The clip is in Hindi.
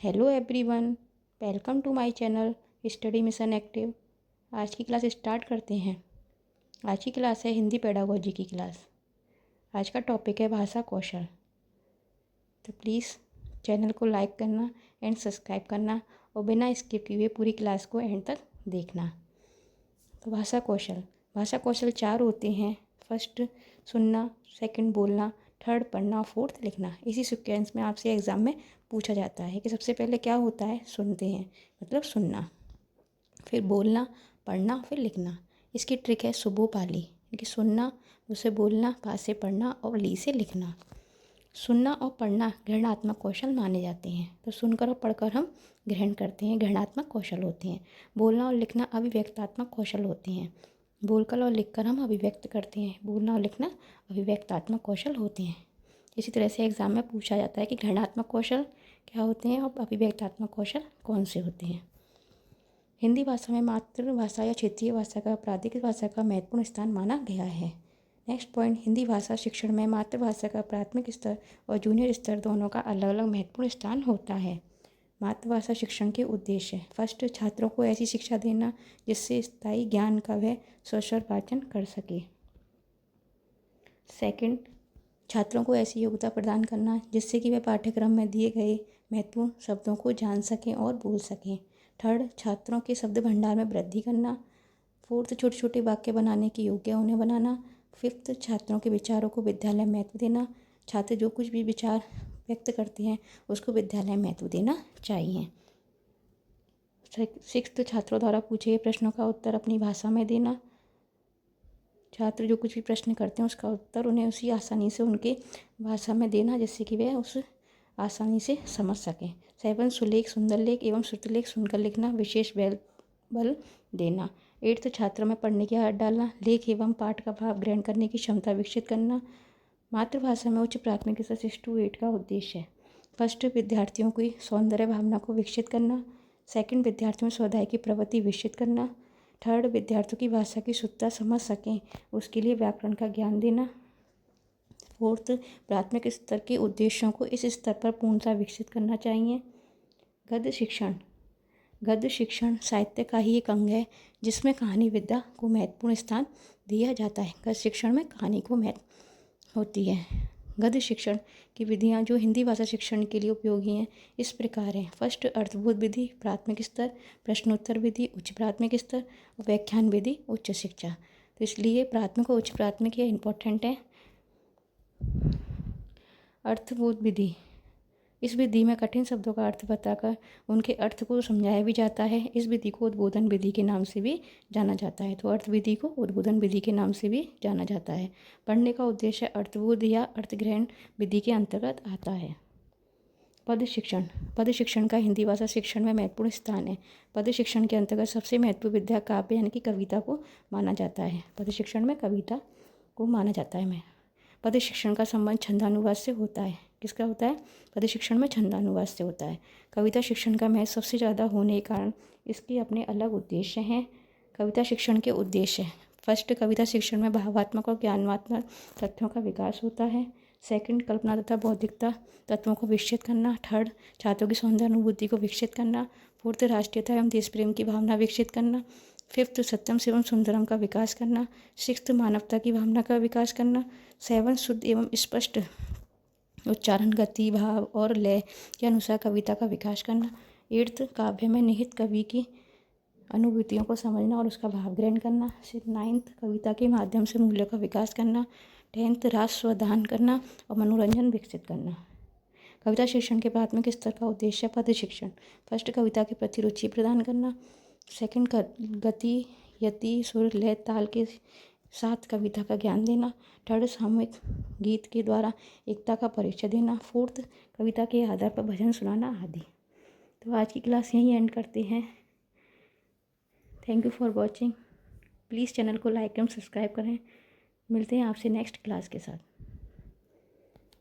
Hello everyone, welcome to my channel study mission active. आज की क्लास स्टार्ट करते हैं। आज की क्लास है हिंदी पेडागोजी की क्लास। आज का टॉपिक है भाषा कौशल। तो प्लीज़ चैनल को लाइक करना एंड सब्सक्राइब करना और बिना स्किप किए हुए पूरी क्लास को एंड तक देखना। तो भाषा कौशल 4 होते हैं। फर्स्ट सुनना, सेकंड बोलना, थर्ड पढ़ना, फोर्थ लिखना। इसी सीक्वेंस में आपसे एग्ज़ाम में पूछा जाता है कि सबसे पहले क्या होता है, सुनते हैं मतलब सुनना, फिर बोलना, पढ़ना, फिर लिखना। इसकी ट्रिक है सुबो पाली, कि सुनना, उसे बोलना, पा से पढ़ना और ली से लिखना। सुनना और पढ़ना ग्रहणात्मक कौशल माने जाते हैं। तो सुनकर और पढ़कर हम ग्रहण करते हैं, ग्रहणात्मक कौशल होते हैं। बोलना और लिखना अभिव्यक्तात्मक कौशल होते हैं। बोलकर और लिखकर हम अभिव्यक्त करते हैं। बोलना और लिखना अभिव्यक्तात्मक कौशल होते हैं। इसी तरह से एग्जाम में पूछा जाता है कि ग्रहणात्मक कौशल क्या होते हैं और अभिव्यक्तात्मक कौशल कौन से होते हैं। हिंदी भाषा में मातृभाषा या क्षेत्रीय भाषा का प्रादेशिक भाषा का महत्वपूर्ण स्थान माना गया है। नेक्स्ट पॉइंट, हिंदी भाषा शिक्षण में मातृभाषा का प्राथमिक स्तर और जूनियर स्तर दोनों का अलग अलग महत्वपूर्ण स्थान होता है। मातृभाषा शिक्षण के उद्देश्य, फर्स्ट, छात्रों को ऐसी शिक्षा देना जिससे स्थायी ज्ञान का वह स्वस्वरपाचन कर सके। सेकंड, छात्रों को ऐसी योग्यता प्रदान करना जिससे कि वह पाठ्यक्रम में दिए गए महत्वपूर्ण शब्दों को जान सकें और बोल सकें। थर्ड, छात्रों के शब्द भंडार में वृद्धि करना। फोर्थ, छोटे छोटे वाक्य बनाने के योग्य उन्हें बनाना। फिफ्थ, छात्रों के विचारों को विद्यालय में महत्व देना। छात्र जो कुछ भी विचार व्यक्त करते हैं उसको विद्यालय में महत्व देना चाहिए। सिक्स्थ, छात्रों द्वारा पूछे गए प्रश्नों का उत्तर अपनी भाषा में देना। छात्र जो कुछ भी प्रश्न करते हैं उसका उत्तर उन्हें उसी आसानी से उनके भाषा में देना जिससे कि वह उस आसानी से समझ सकें। 7, सुलेख, सुंदर लेख एवं श्रुतलेख सुनकर लिखना, विशेष बल देना। 8, छात्रों में पढ़ने की आदत डालना, लेख एवं पाठ का भाव ग्रहण करने की क्षमता विकसित करना। मातृभाषा में उच्च प्राथमिक स्तर 6 to 8 का उद्देश्य है। फर्स्ट, विद्यार्थियों की सौंदर्य भावना को विकसित करना। सेकंड, विद्यार्थियों में स्वाध्याय की प्रवृत्ति विकसित करना। थर्ड, विद्यार्थियों की भाषा की शुद्धता समझ सकें उसके लिए व्याकरण का ज्ञान देना। फोर्थ, प्राथमिक स्तर के उद्देश्यों को इस स्तर पर पूर्णतः विकसित करना चाहिए। गद्य शिक्षण साहित्य का ही एक अंग है जिसमें कहानी विद्या को महत्वपूर्ण स्थान दिया जाता है। गद्य शिक्षण में कहानी को महत्व होती है। गद्य शिक्षण की विधियाँ जो हिंदी भाषा शिक्षण के लिए उपयोगी हैं इस प्रकार हैं। फर्स्ट, अर्थबोध विधि प्राथमिक स्तर, प्रश्नोत्तर विधि उच्च प्राथमिक स्तर और व्याख्यान विधि उच्च शिक्षा। तो इसलिए प्राथमिक और उच्च प्राथमिक ये इम्पोर्टेंट है। अर्थबोध विधि, इस विधि में कठिन शब्दों का अर्थ बताकर उनके अर्थ को समझाया भी जाता है। इस विधि को उद्बोधन विधि के नाम से भी जाना जाता है। तो अर्थ विधि को उद्बोधन विधि के नाम से भी जाना जाता है। पढ़ने का उद्देश्य अर्थबोध या अर्थग्रहण विधि के अंतर्गत आता है। पद शिक्षण का हिंदी भाषा शिक्षण में महत्वपूर्ण स्थान है। पद शिक्षण के अंतर्गत सबसे महत्वपूर्ण विद्या काव्य यानी कि कविता को माना जाता है। पद शिक्षण में कविता को माना जाता है। पद शिक्षण का संबंध छंदानुवाद से होता है। किसका होता है? पद शिक्षण में छंदानुवाद से होता है। कविता शिक्षण का महत्व सबसे ज़्यादा होने के कारण इसके अपने अलग उद्देश्य हैं। कविता शिक्षण के उद्देश्य, फर्स्ट, कविता शिक्षण में भावात्मक और ज्ञानात्मक तथ्यों का विकास होता है। सेकंड, कल्पना तथा बौद्धिकता तत्वों को विकसित करना। थर्ड, छात्रों की सौंदर्य अनुभूति को विकसित करना। फोर्थ, राष्ट्रीयता एवं देश प्रेम की भावना विकसित करना। फिफ्थ, सत्यम एवं सुंदरम का विकास करना। सिक्स्थ, मानवता की भावना का विकास करना। सेवन, शुद्ध एवं स्पष्ट उच्चारण, गति, भाव और लय के अनुसार कविता का विकास करना। एट्थ, काव्य में निहित कवि की अनुभूतियों को समझना और उसका भाव ग्रहण करना। नाइन्थ, कविता के माध्यम से मूल्यों का विकास करना। 10th, राष्ट्र स्वधान करना और मनोरंजन विकसित करना। कविता शिक्षण के प्राथमिक स्तर का उद्देश्य पद शिक्षण, फर्स्ट, कविता के प्रति रुचि प्रदान करना। सेकंड, गति, यति, सुर, लय, ताल के साथ कविता का ज्ञान देना। थर्ड, सामूहिक गीत के द्वारा एकता का परिचय देना। फोर्थ, कविता के आधार पर भजन सुनाना आदि। तो आज की क्लास यहीं एंड करते हैं। Thank you for watching. Please channel को लाइक एवं सब्सक्राइब करें। मिलते हैं आपसे नेक्स्ट क्लास के साथ।